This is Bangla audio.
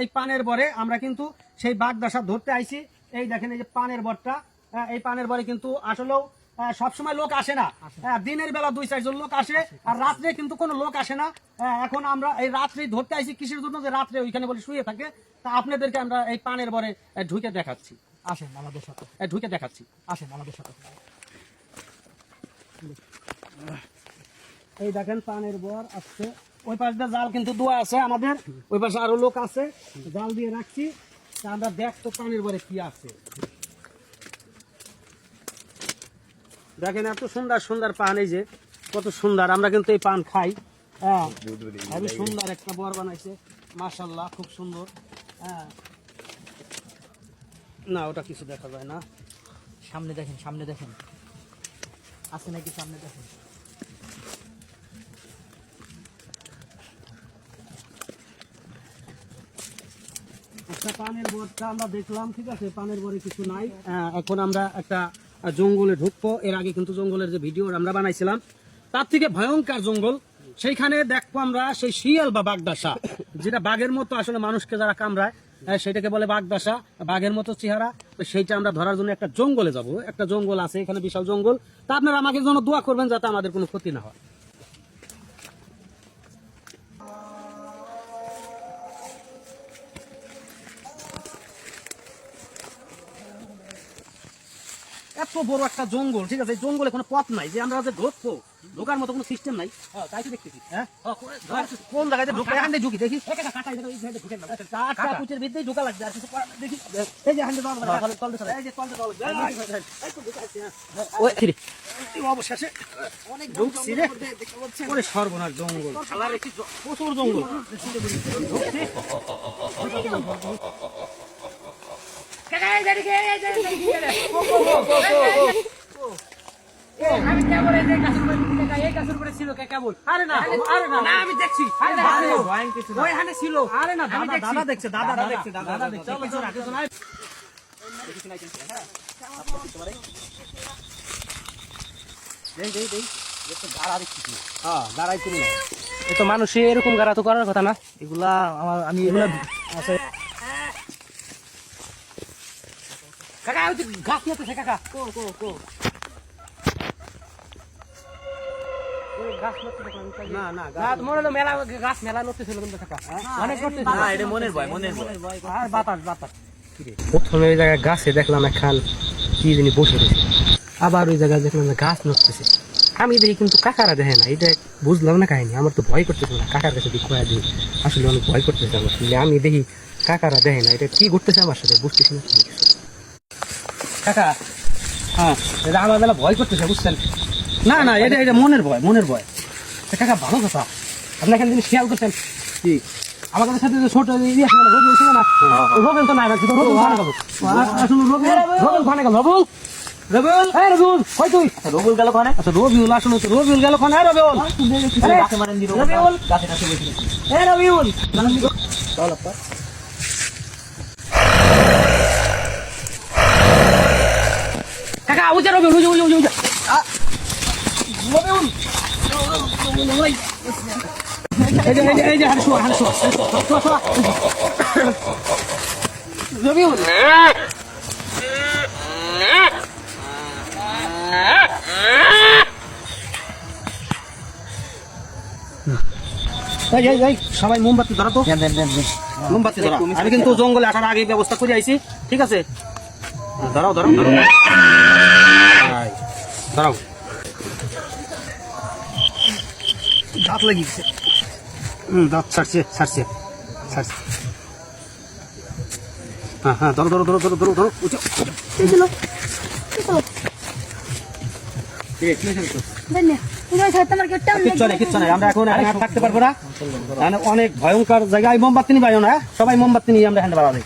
এই পানের বরে আমরা কিন্তু সেই বাগদাসা ধরতে আইছি। এই দেখেন এই যে পানের বরটা, এই পানের বরে কিন্তু আসলেও সবসময় লোক আসে না। দিনের বেলা 2-4 জন লোক আসে, আর রাত্রে কিন্তু কোনো লোক আসে না। এখন আমরা এই রাত্রে ধরতে আইছি কিসের জন্য, যে রাত্রে ওইখানে বলে শুয়ে থাকে। তা আপনাদেরকে আমরা এই পানের বরে ঢুকে দেখাচ্ছি। আসেন আমাদের সাথে, ঢুকে দেখাচ্ছি। আসেন আমাদের সাথে। এই দেখেন পানের বর আসছে। ওই পাশে জাল কিন্তু দোয়া আছে আমাদের, ওই পাশে আরো লোক আছে, জাল দিয়ে রাখছি। তা আমরা দেখতো পানের বরে কি আছে। দেখেন এত সুন্দর সুন্দর পান, এই যে কত সুন্দর। আমরা কিন্তু এই পান খাই। হ্যাঁ, খুবই সুন্দর একটা বর বানাইছে, মাশাআল্লাহ, খুব সুন্দর। হ্যাঁ, না ওটা কিছু দেখা যায় না। সামনে দেখেন, সামনে দেখেন, আছে নাকি সামনে দেখেন। একটা পানের বরটা আমরা দেখলাম, ঠিক আছে, পানের বরে কিছু নাই। এখন আমরা একটা জঙ্গলে ঢুকবো। এর আগে কিন্তু জঙ্গলের যে ভিডিও আমরা বানাইছিলাম, তার থেকে ভয়ঙ্কর জঙ্গল। সেইখানে দেখবো আমরা সেই শিয়াল বা বাগদাসা, যেটা বাঘের মতো আসলে মানুষকে যারা কামড়ায়, সেটাকে বলে বাগদাসা, বাঘের মতো চেহারা। তো সেইটা আমরা ধরার জন্য একটা জঙ্গলে যাব। একটা জঙ্গল আছে এখানে, বিশাল জঙ্গল। তা আপনারা আমাকে জন্য দোয়া করবেন যাতে আমাদের কোনো ক্ষতি না হয়। এত বড় একটা জঙ্গল, ঠিক আছে, এই জঙ্গলে কোনো পথ নাই যে আমরা যে ঢুকবো, ঢোকার মতো কোনো সিস্টেম নাই। তাই তো দেখতেছি। হ্যাঁ, কোন জায়গায় ঢুকবো, এখান থেকে ঢুকি, দেখি কুচের ভিতরেই ঢোকা লাগবে। আর কিছু দেখি, এই যে হান্ডে অবশেষে অনেক ঢুকছি রে। সর্বনাশ জঙ্গল, প্রচুর জঙ্গল। আমি দেখছি দাদা দেখছে, দাদা দেখছে, দাদা দেখছে। মানুষে এরকম গাড়া তো করার কথা না। এগুলা আমি এগুলা আছে কাকা, ওই গাছ নিয়ে কাকা, প্রথমে ওই জায়গায় গাছে দেখলাম একখান কি জিনিস বসে রয়েছে, আবার ওই জায়গায় দেখলাম গাছ নড়তেছে। আমি দেখি কিন্তু কাকারা দেখে না, এটা বুঝলাম না কাহিনী। আমার তো ভয় করতেছে না, কাকার কাছে কয়া দিই, আসলে অনেক ভয় করতেছে আমার। আমি দেখি কাকারা দেখে না, এটা কি করতেছে আমার সাথে বুঝতেছি না কিছু। কাকা, হ্যাঁ, এটা আমার বেলা ভয় করতেছে, বুঝছেন? না না, এটা এটা মনের ভয়, মনের ভয়। কাকা ভালো কথা, আপনি এখানে জিনিস খেয়াল করছেন কি? আমাদের সাথে যে ছোট রবি ছিল না, রবিল তো নাই, রবুল ভানে গেল, রবুল ভানে গেল, রবুল, রবিউল, হ্যাঁ রবিউল, কই তুই? রবিউল গেল কোনে? আচ্ছা রবিউল আসলে তো রবিউল গেল কোনে? রবিউল, রবিউল, হ্যাঁ রবিউল, চল আপা। কাকা উজা রবিউল, উজা উজা উজা, রবিউল, এই যে হারশো হারশো রবিউল, সবাই মোমবাতি ধরা তো, মোমবাতি ধরা। আমি কিন্তু জঙ্গলে আসার আগে ব্যবস্থা করে আইছি, ঠিক আছে? ধরাও ধরাও ধরাও ধরাও, দাঁত লাগিয়েছে, দাঁত ছাড়ছে ছাড়ছে ছাড়ছে। হ্যাঁ হ্যাঁ, ধরো ধরো ধরো ধরো ধরো ধরো, আমরা এখন থাকতে পারবো না, অনেক ভয়ঙ্কর জায়গায়। মোমবাতি নিয়ে পাইও না, সবাই মোমবাতি নিয়ে আমরা হ্যান্ড বাড়াবো।